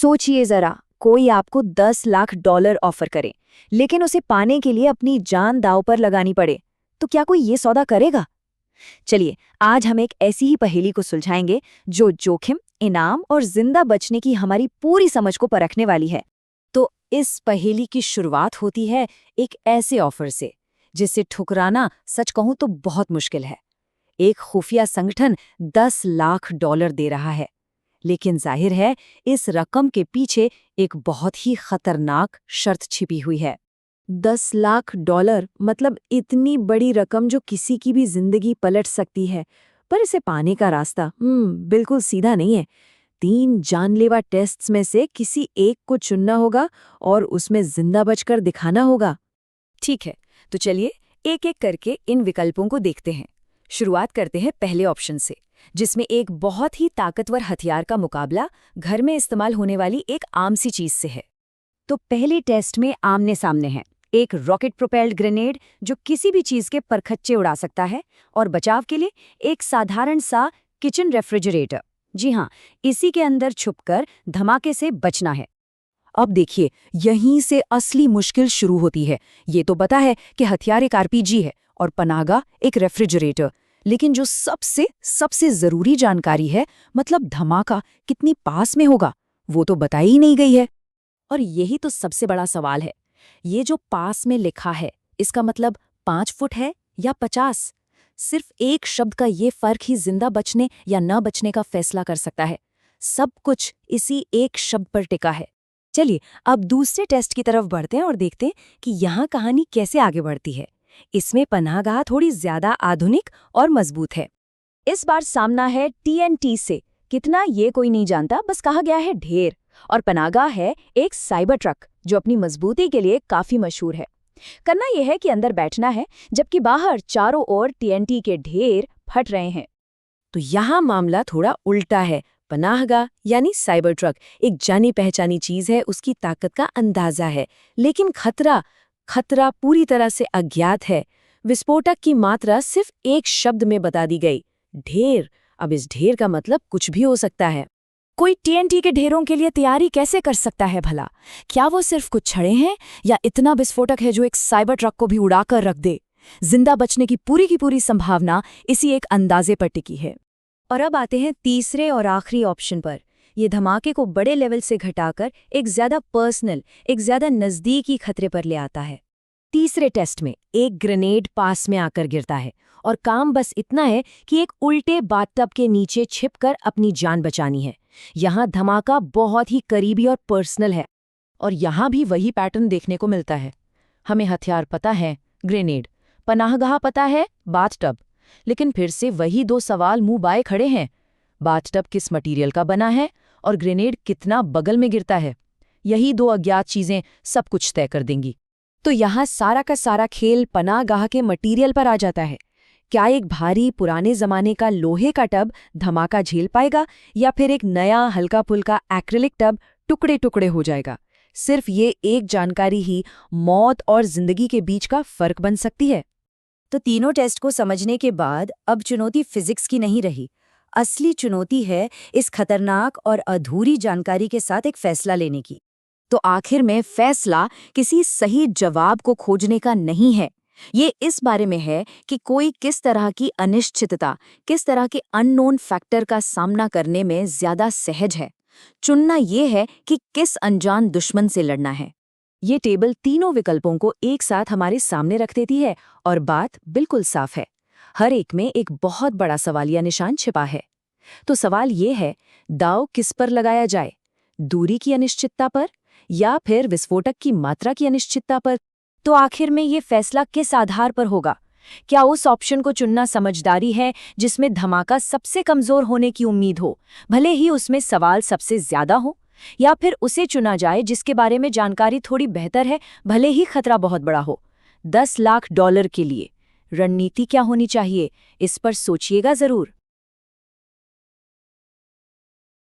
सोचिए जरा, कोई आपको 10 लाख डॉलर ऑफर करे, लेकिन उसे पाने के लिए अपनी जान दांव पर लगानी पड़े, तो क्या कोई ये सौदा करेगा? चलिए, आज हम एक ऐसी ही पहेली को सुलझाएंगे जो जोखिम, इनाम और जिंदा बचने की हमारी पूरी समझ को परखने वाली है। तो इस पहेली की शुरुआत होती है एक ऐसे ऑफर से जिसे ठुकराना सच कहूं तो बहुत मुश्किल है। एक खुफिया संगठन 10 लाख डॉलर दे रहा है, लेकिन जाहिर है इस रकम के पीछे एक बहुत ही खतरनाक शर्त छिपी हुई है। 10 लाख डॉलर मतलब इतनी बड़ी रकम जो किसी की भी जिंदगी पलट सकती है, पर इसे पाने का रास्ता बिल्कुल सीधा नहीं है। 3 जानलेवा टेस्ट्स में से किसी एक को चुनना होगा और उसमें जिंदा बचकर दिखाना होगा। ठीक है, तो चलिए एक एक करके इन विकल्पों को देखते हैं। शुरुआत करते हैं पहले ऑप्शन से, जिसमें एक बहुत ही ताकतवर हथियार का मुकाबला घर में इस्तेमाल होने वाली एक आम सी चीज से है। तो पहले टेस्ट में आमने सामने है एक रॉकेट प्रोपेल्ड ग्रेनेड जो किसी भी चीज के परखच्चे उड़ा सकता है, और बचाव के लिए एक साधारण सा किचन रेफ्रिजरेटर। जी हाँ, इसी के अंदर छुपकर धमाके से बचना है। अब देखिए, यहीं से असली मुश्किल शुरू होती है। ये तो पता है कि हथियार एक आरपीजी है और पनागा एक रेफ्रिजरेटर, लेकिन जो सबसे जरूरी जानकारी है, मतलब धमाका कितनी पास में होगा, वो तो बताई ही नहीं गई है। और यही तो सबसे बड़ा सवाल है। ये जो पास में लिखा है, इसका मतलब 5 फुट है या 50? सिर्फ एक शब्द का ये फर्क ही जिंदा बचने या न बचने का फैसला कर सकता है। सब कुछ इसी एक शब्द पर टिका है। चलिए अब दूसरे टेस्ट की तरफ बढ़ते हैं और देखते हैं कि यहाँ कहानी कैसे आगे बढ़ती है। इसमें पनाहगाह थोड़ी ज्यादा आधुनिक और मजबूत है। इस बार सामना है टीएनटी से। कितना ये कोई नहीं जानता, बस कहा गया है ढेर। और पनाहगाह है एक साइबर ट्रक जो अपनी मजबूती के लिए काफी मशहूर है। करना यह है कि अंदर बैठना है, जबकि बाहर चारों ओर टीएनटी के ढेर फट रहे हैं। तो यहाँ मामला थोड़ा उल्टा है। पनाहगाह यानी साइबर ट्रक एक जानी पहचानी चीज है, उसकी ताकत का अंदाजा है, लेकिन खतरा पूरी तरह से अज्ञात है। विस्फोटक की मात्रा सिर्फ एक शब्द में बता दी गई, ढेर। अब इस ढेर का मतलब कुछ भी हो सकता है। कोई टीएनटी के ढेरों के लिए तैयारी कैसे कर सकता है भला? क्या वो सिर्फ कुछ छड़े हैं, या इतना विस्फोटक है जो एक साइबर ट्रक को भी उड़ाकर रख दे? जिंदा बचने की पूरी संभावना इसी एक अंदाजे पर टिकी है। और अब आते हैं तीसरे और आखिरी ऑप्शन पर। ये धमाके को बड़े लेवल से घटाकर एक ज्यादा पर्सनल, एक ज्यादा नजदीकी खतरे पर ले आता है। तीसरे टेस्ट में एक ग्रेनेड पास में आकर गिरता है, और काम बस इतना है कि एक उल्टे बाथटब के नीचे छिपकर अपनी जान बचानी है। यहाँ धमाका बहुत ही करीबी और पर्सनल है, और यहाँ भी वही पैटर्न देखने को मिलता है। हमें हथियार पता है, ग्रेनेड, पनाहगाह पता है, बाथटब, लेकिन फिर से वही 2 सवाल मुंह बाए खड़े हैं। बाथटब किस मटेरियल का बना है और ग्रेनेड कितना बगल में गिरता है? यही 2 अज्ञात चीजें सब कुछ तय कर देंगी। तो यहाँ सारा का सारा खेल पनाहगाह के मटेरियल पर आ जाता है। क्या एक भारी पुराने जमाने का लोहे का टब धमाका झेल पाएगा, या फिर एक नया हल्का फुल्का एक्रिलिक टब टुकड़े टुकड़े हो जाएगा? सिर्फ ये एक जानकारी ही मौत और जिंदगी के बीच का फर्क बन सकती है। तो तीनों टेस्ट को समझने के बाद अब चुनौती फिजिक्स की नहीं रही। असली चुनौती है इस खतरनाक और अधूरी जानकारी के साथ एक फैसला लेने की। तो आखिर में फैसला किसी सही जवाब को खोजने का नहीं है। ये इस बारे में है कि कोई किस तरह की अनिश्चितता, किस तरह के अननोन फैक्टर का सामना करने में ज्यादा सहज है। चुनना ये है कि किस अनजान दुश्मन से लड़ना है। ये टेबल तीनों विकल्पों को एक साथ हमारे सामने रख देती है, और बात बिल्कुल साफ है। हर एक में एक बहुत बड़ा सवालिया निशान छिपा है। तो सवाल ये है, दांव किस पर लगाया जाए? दूरी की अनिश्चितता पर, या फिर विस्फोटक की मात्रा की अनिश्चितता पर? तो आखिर में ये फैसला किस आधार पर होगा? क्या उस ऑप्शन को चुनना समझदारी है जिसमें धमाका सबसे कमजोर होने की उम्मीद हो, भले ही उसमें सवाल सबसे ज्यादा हो? या फिर उसे चुना जाए जिसके बारे में जानकारी थोड़ी बेहतर है, भले ही खतरा बहुत बड़ा हो? 10 लाख डॉलर के लिए रणनीति क्या होनी चाहिए, इस पर सोचिएगा जरूर।